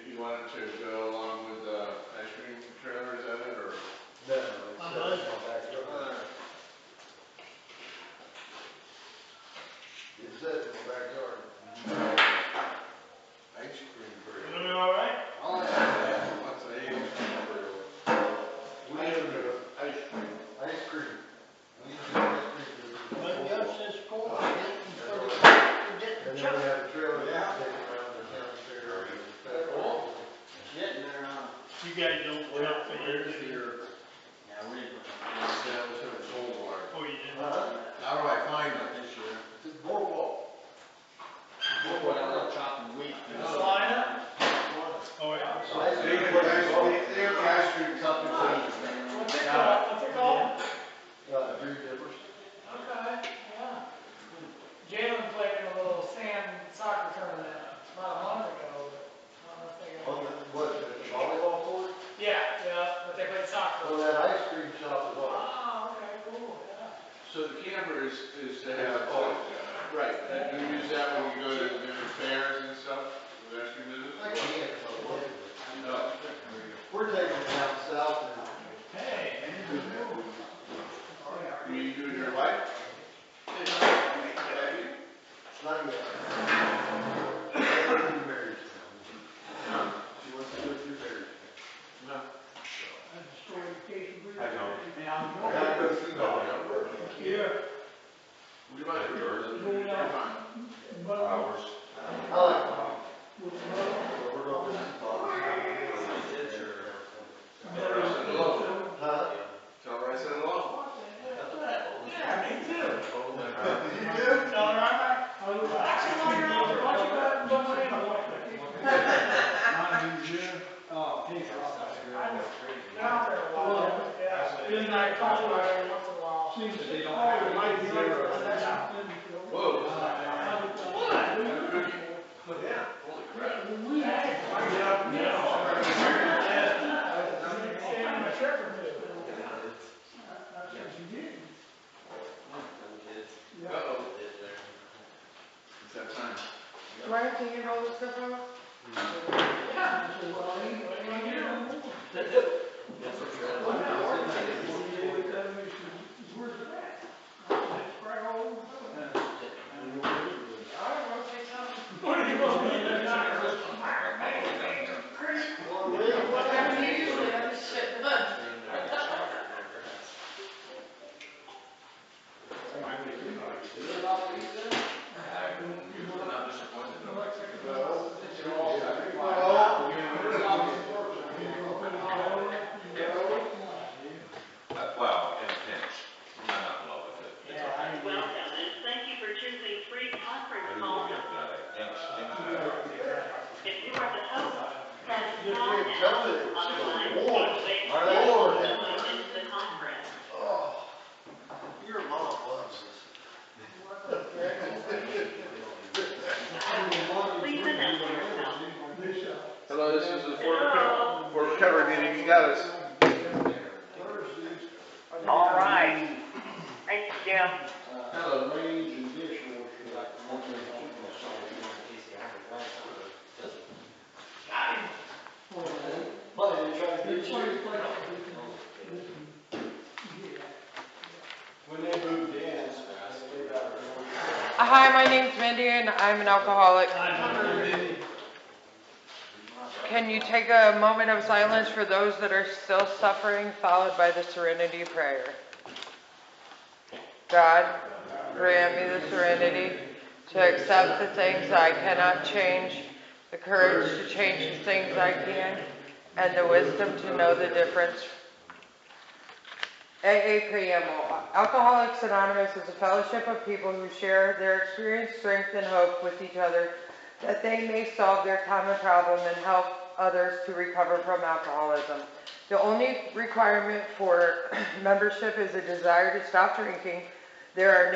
You want it to go along with the ice cream trailer, is that it, or? No, it's My set in bud. my backyard. It's set in my backyard. Ice cream You trailer. doing all right? Oh, yeah. What's an ice cream trailer? We have the Ice cream. ice cream. We use the ice cream business. But yes, it's cold. And then we have a trailer that we take around the county fair. and Cool. Getting there, You guys don't chop it. Where's your yeah, we didn't. establishment of cold water? Oh, you didn't? How do I find Not it? this year. It's a boardwalk. We'll put out a chopping wheat. Line up? Oh, yeah. So ice They cream have place the is all- ice cream company. What's it called? What's it called? Dream Dippers. Okay, yeah. Jalen played in a little sand soccer tournament about a month ago, but I don't know if they got. On the, what, the volleyball court? Yeah, yeah, but they played soccer. So that ice cream shop is ours. Oh, okay, cool, yeah. So the camper is to have, right, and you use that when you go to the different fairs and stuff, with ice cream business? I can't if I want to. No. We're taking it down south and Hey. You and your wife? not yet. I gotta go through marriage now. She wants to go through marriage No. I destroyed the case of beer. I know. now. I gotta go see God. Yeah. Would you mind? Yours? Going You're out. fine. But Ours. I like Bob. with the mother. So we're gonna go see Bob. Tell her I said hello. Huh? Tell her I You do? All right. Actually, while you're out there, why don't you go ahead and bust in real quick? Oh, He's awesome. I just, they're out there a while. Yeah. Then I call them every once in a while. But they don't have to Might be be zero. Whoa. Yeah, holy crap. Get up now. Stay on a trip or two. That's what you did. Couple kids. Uh-oh. It's that time. Ryan, can you roll this stuff out? Yeah. What do you want to do? That's what's red. Where's it at? It's right all over. I don't want to say something. What are you gonna do that night? What happens usually, I just shit done. Usually not disappointed though. Well, in a pinch. I'm not in love with it. It's okay. Welcome, and thank you for choosing free conference I call. usually get that pinch. If you are the host, press Just 1 didn't tell me it was now. still Otherwise, warm. you may My stay Lord. joined into the conference. Oh, your mom loves us. Please announce yourself. Hello, this is the Fort Recovery meeting. You got us. All right. Thank you, Jim. Hello. Range and dishwasher. But they try to get you. When they moved in, they got a more. Hi, my name's Mindy and I'm an alcoholic. Can you take a moment of silence for those that are still suffering, followed by the serenity prayer? God, grant me the serenity to accept the things I cannot change, the courage to change the things I can, and the wisdom to know the difference. AA Preamble. Alcoholics Anonymous is a fellowship of people who share their experience, strength, and hope with each other that they may solve their common problem and help others to recover from alcoholism. The only requirement for membership is a desire to stop drinking. There are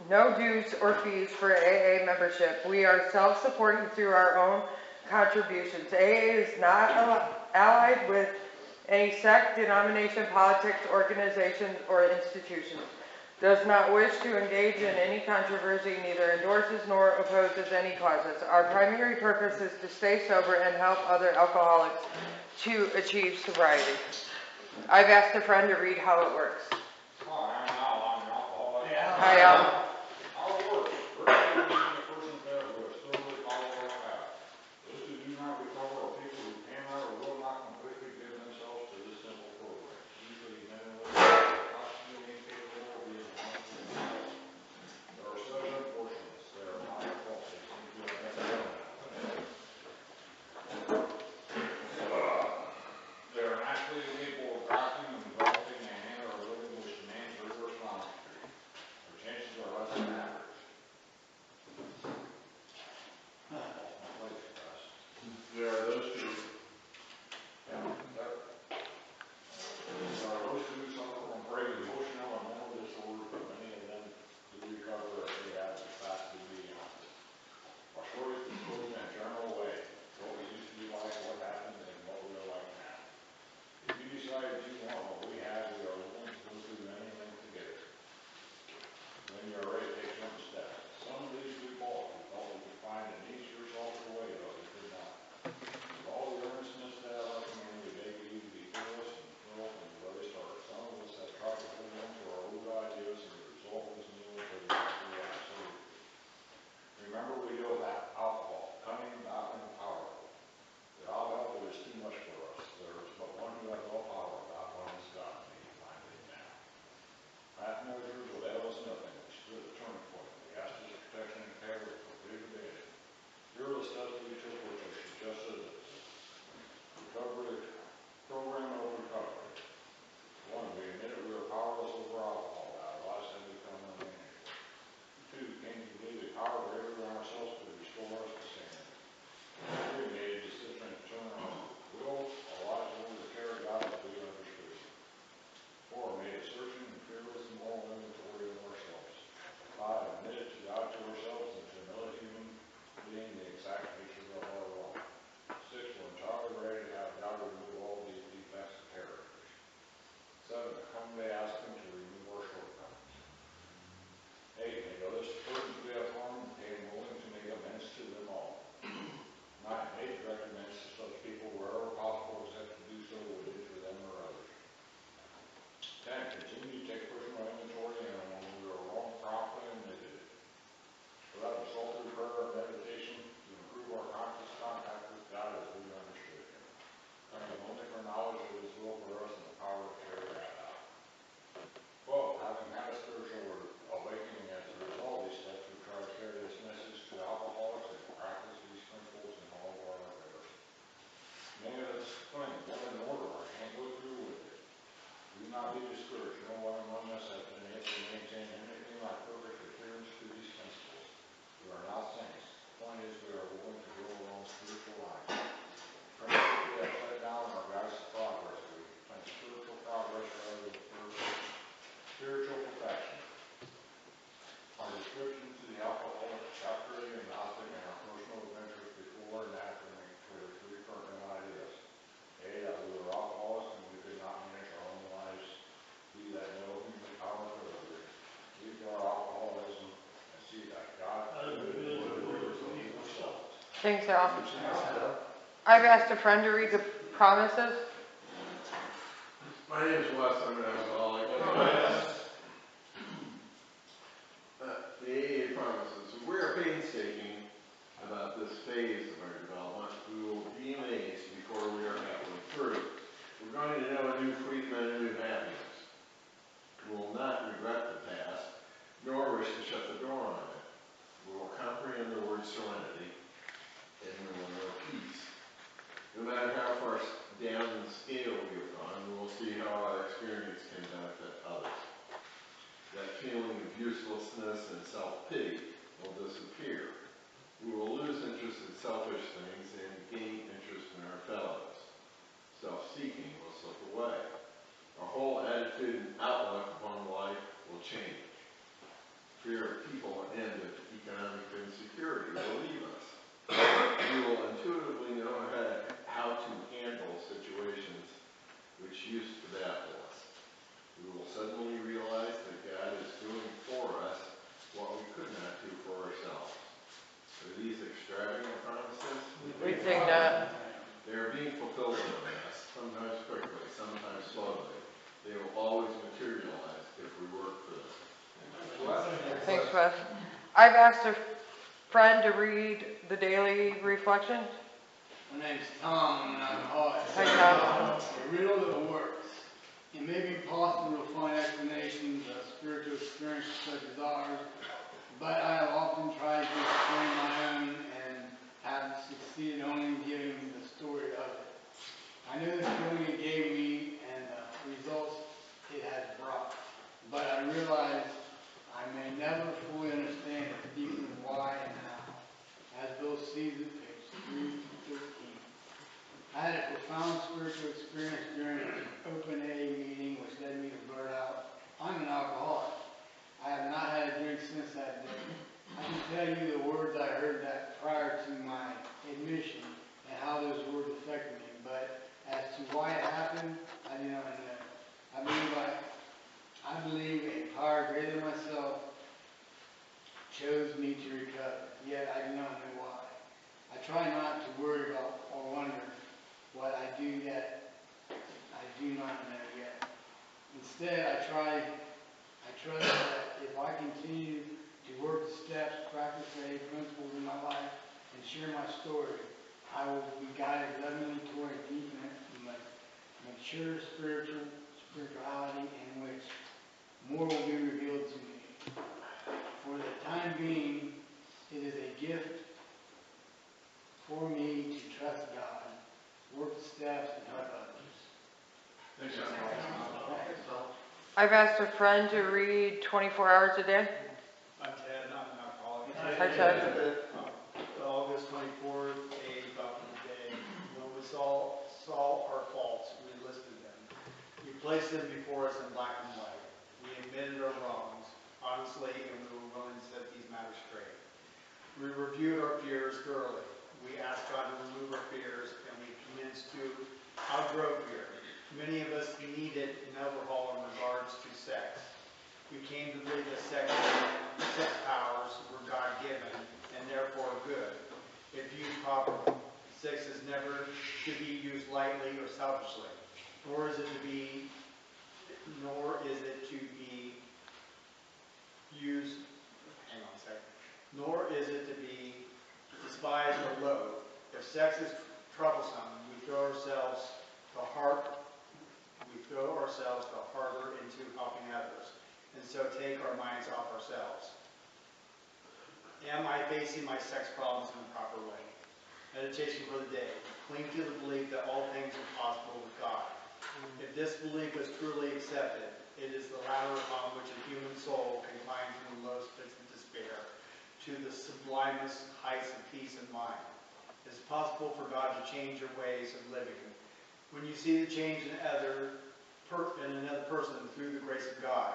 no dues or fees for AA membership. We are self-supporting through our own contributions. AA is not allied with any sect, denomination, politics, organizations, or institutions. Does not wish to engage in any controversy, neither endorses nor opposes any causes. Our primary purpose is to stay sober and help other alcoholics to achieve sobriety. I've asked a friend to read how it works. Hi, I'm Al, I'm an alcoholic. Hi, Al. How it works, first thing in the person says, we're slowly follow our path. Those who do not recover are people who cannot or will not completely give themselves to this simple program. Usually men and women are constantly incapable of being honest with themselves. There are 7 portions. They are not their fault. They seem to have never done that. They are naturally capable of drafting and developing a hand or living which demands rigorous honesty. Their chances are less come to ask him to remove our shortcomings. 8, may the list of persons we have harmed be willing to make amends to them all. 9, 8, direct amends to such people wherever possible, except to do so we did for them or others. 10, continue to take personal inventory and when we are wrong, promptly admitted it. 11, sought through prayer and meditation to improve our conscious contact with God as we understood Him, praying only for knowledge of His will for us and the power to carry that out. 12, having had a spiritual awakening as a result of these steps, we try to carry this message to alcoholics and practice these principles in all of our affairs. Many of us claim, what in order, I can't go through with it. Do not be discouraged. No one among us has been able to maintain anything like perfect adherence to these principles. We are not saints. The point is we are willing to go along spiritual lines. The principles we have set down are guides to progress. We plan spiritual progress rather than spiritual perfection. Our description to the alcoholic, calculating and gnostic, and our personal adventures before and after make clear 3 pertinent ideas. A, that we were alcoholics and we could not manage our own lives. B, that no human power could have relieved our alcoholism. And C, that God could and would relieve us all. Thanks, Al. I've asked a friend to read the promises. My name's Wes, I'm an alcoholic. The AA promises. We are painstaking about this phase of our development. We will be amazed before we are halfway through. We're going to know a new freedom and a new happiness. We will not regret the past, nor wish to shut the door on it. We will comprehend the word serenity, and we will know peace. No matter how far down the scale we have gone, we will see how our experience can benefit others. That feeling of uselessness and self-pity will disappear. We will lose interest in selfish things and gain interest in our fellows. Self-seeking will slip away. Our whole attitude and outlook upon life will change. Fear of people and of economic insecurity will leave us. We will intuitively know how to handle situations which used to baffle us. We will suddenly realize that God is doing for us what we could not do for ourselves. Are these extravagant promises? We think that. They are being fulfilled in us, sometimes quickly, sometimes slowly. They will always materialize if we work for them. Thanks, Wes. I've asked a friend to read the daily reflection. My name's Tom, I'm an alcoholic. Hi, Tom. A riddle that works. It may be possible to find explanations of spiritual experiences such as ours, but I have often tried to explain my own and have succeeded only in giving the story of it. I know the feeling it gave me and the results it has brought, but I realize I may never fully understand it deeply why and how, as Bill sees it, page 3 to 13. I had a profound spiritual experience during an open AA meeting which led me to blurt out, I'm an alcoholic. I have not had a drink since that day. I can tell you the words I heard that prior to my admission and how those words affected me, but as to why it happened, I do not know. I believe a power greater than myself chose me to recover, yet I do not know why. I try not to worry about or wonder what I do yet. I do not know yet. Instead, I trust that if I continue to work the steps, practice the principles in my life, and share my story, I will be guided lovingly toward a deep and mature spirituality in which more will be revealed to me. For the time being, it is a gift for me to trust God, work the steps, and help others. I've asked a friend to read 24 hours a day. I'm Ted, I'm an alcoholic. Hi, Ted. August 24th, a about the day, when we saw our faults, we listed them. We placed them before us in black and white. We admitted our wrongs, honestly, and we were willing to set these matters straight. We reviewed our fears thoroughly. We asked God to remove our fears, and we commenced to outgrow fear. Many of us needed an overhaul in regard regards to sex. We came to believe that sex powers were God-given and therefore good. If used properly, sex is never to be used lightly or selfishly, nor is it to be used, hang on a second, nor is it to be despised or loathed. If sex is troublesome, we throw ourselves to harbor into helping others, and so take our minds off ourselves. Am I facing my sex problems in the proper way? Meditation for the day. Cling to the belief that all things are possible with God. If this belief is truly accepted, it is the ladder upon which a human soul can climb from the lowest pits of despair to the sublimest heights of peace and mind. It is possible for God to change your ways of living. When you see the change in another person through the grace of God,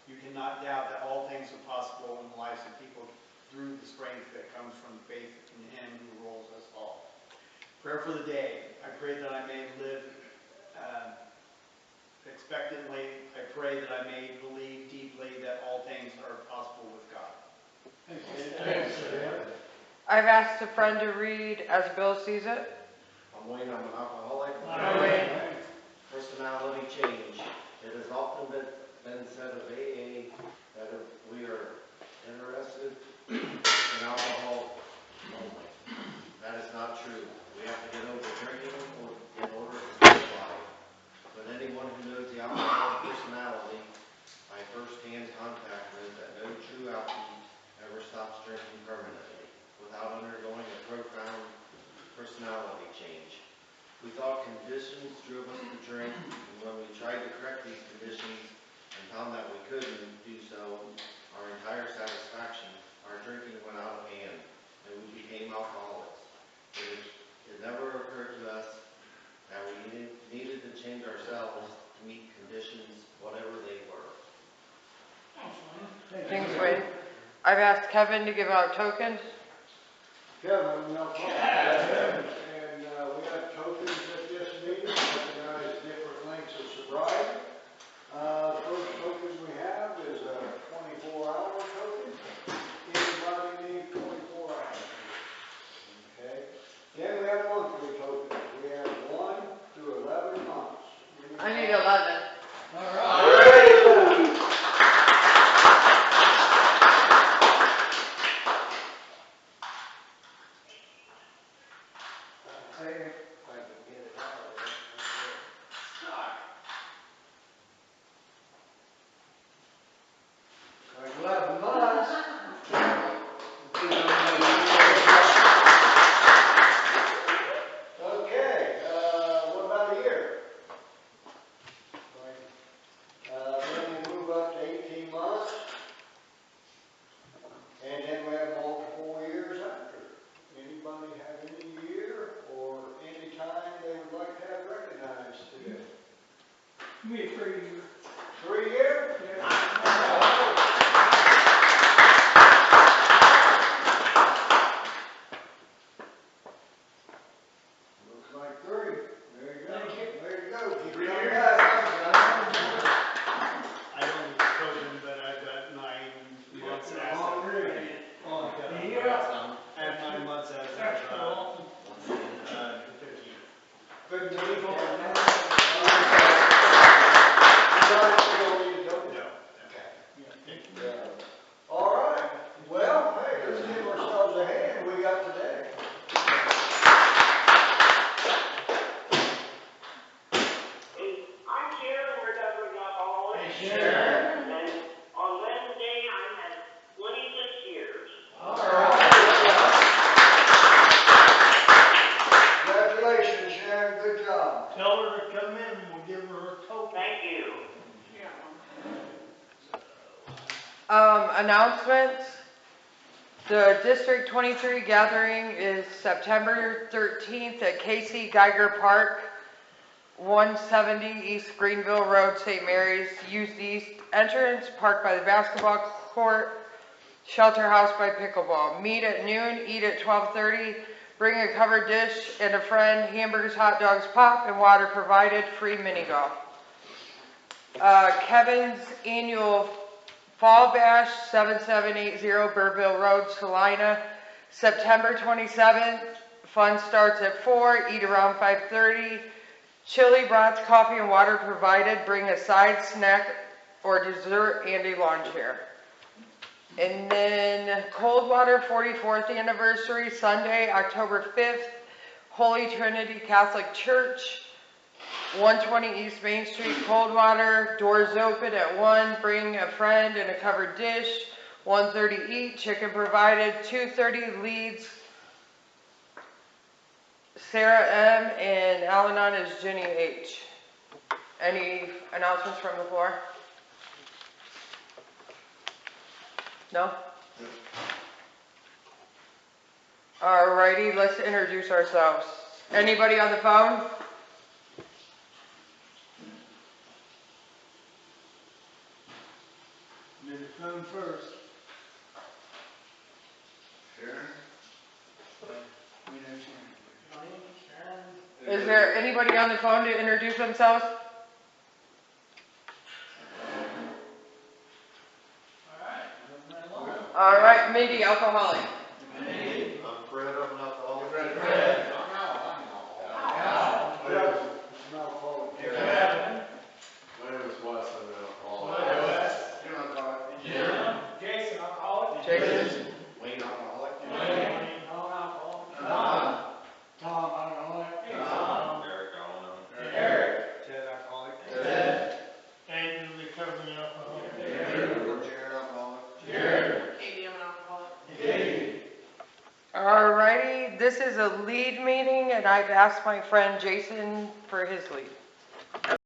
you cannot doubt that all things are possible in the lives of people through the strength that comes from faith in Him who rules us all. Prayer for the day. I pray that I may live expectantly. I pray that I may believe deeply that all things are possible with God. Thanks, I've asked a friend to read as Bill sees it. I'm Wayne, I'm an alcoholic. Personality change. It has often been said of AA that if we are interested in alcohol only. That is not true. We have to get over drinking in order to stay alive. But anyone who knows the alcoholic personality by first-hand contact knows that no true alcoholic ever stops drinking permanently without undergoing a profound personality change. We thought conditions drove us to drink, and when we tried to correct these conditions and found that we couldn't do so, our entire satisfaction, our drinking went out of hand, and we became alcoholics. It never occurred to us that we needed to change ourselves to meet conditions, whatever they were. Thanks, Wayne. I've asked Kevin to give out tokens. Kevin, no problem. And we have tokens at this meeting, recognize different lengths of sobriety. The first token we have is a 24-hour token. Anybody need 24 hours? Okay. Then we have monthly tokens. We have 1 through 11 months. I need 11. All right. Like 11 months. Okay, what about a year? Then we move up to 18 months. And then we have multiple years after. Anybody have any year or any time they would like to have recognized today? Me, 3 years. 3 years? Looks like 3. There you go. Thank you. There you go. Keep 3 going years. back. I don't need the token, but I've got 9 months as of. Oh, I got it. Yeah. I have 9 months as That's of awesome. the 15th. Couldn't believe it. You don't need a token? No. Okay. All right. Well, hey, let's give ourselves a hand. We got today. I'm Sharon, a recovering alcoholic. Hey, Sharon. And on Wednesday, I had 26 years. All right. Congratulations, Sharon. Good job. Tell her to come in and we'll give her a token. Thank you. Announcements. The District 23 gathering is September 13th at Casey Geiger Park, 170 East Greenville Road, St. Mary's. Use the east entrance, park by the basketball court, shelter house by pickleball. Meet at noon, eat at 12:30. Bring a covered dish and a friend. Hamburgers, hot dogs, pop, and water provided. Free mini golf. Kevin's annual Fall Bash, 7780 Burville Road, Salina, September 27th. Fun starts at 4, eat around 5:30. Chili, brats, coffee, and water provided. Bring a side, snack, or dessert and a lawn chair. And then Coldwater 44th anniversary, Sunday, October 5th, Holy Trinity Catholic Church, 120 East Main Street, Coldwater. Doors open at 1. Bring a friend and a covered dish. 1:30 eat. Chicken provided. 2:30 leads Sarah M. and Al-Anon is Jenny H. Any announcements from the floor? No? Alrighty, let's introduce ourselves. Anybody on the phone? Need a phone first. Sharon? We know Sharon. Is there anybody on the phone to introduce themselves? Alright, Mindy, alcoholic. I'm Fred, I'm an alcoholic. Fred. My name is Wes, I'm an alcoholic. You're not calling. Jason, alcoholic. Jason. Wayne alcoholic. Non-alcoholic. Tom, I don't know. Eric Allen. Eric. Ted, alcoholic. Andrew, recovering alcoholic. Jared alcoholic. Katie, I'm an alcoholic. Alrighty, this is a lead meeting and I've asked my friend Jason for his lead.